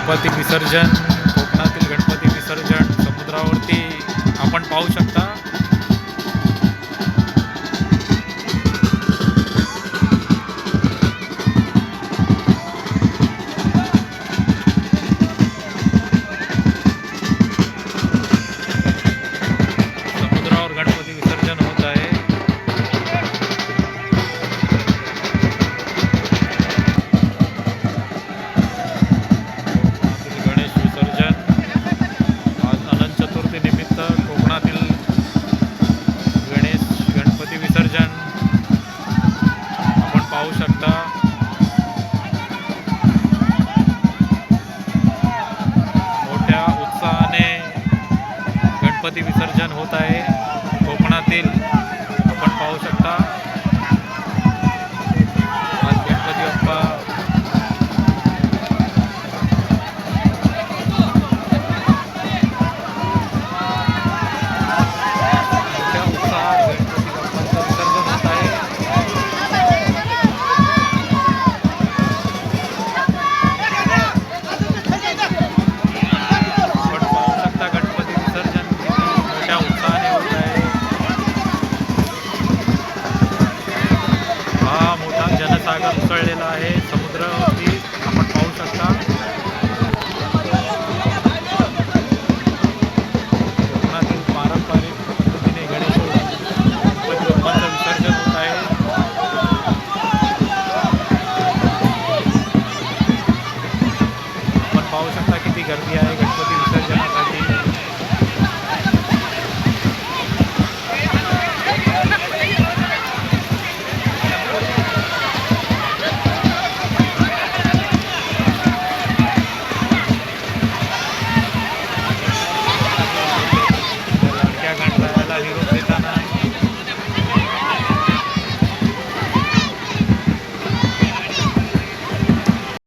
गणपती विसर्जन, कोकणातील गणपती विसर्जन समुद्रावरती आपण पाहू शकता. समुद्रावर गणपती विसर्जन होत आहे. गणेश विसर्जन आज अनंत चतुर्थी निमित्त कोकणातील गणपती विसर्जन आपण पाहू शकता. मोठ्या उत्साहाने गणपती विसर्जन होत आहे कोकणातील. आपण पाहू शकता आज गणपती बाप्पा सागर उसळलेला आहे समुद्रावरती आपण पाहू शकता. कोकणातील पारंपरिक पद्धतीने गणेश गणपती बाप्पांचं विसर्जन होत आहे. आपण पाहू शकता किती गर्दी आहे.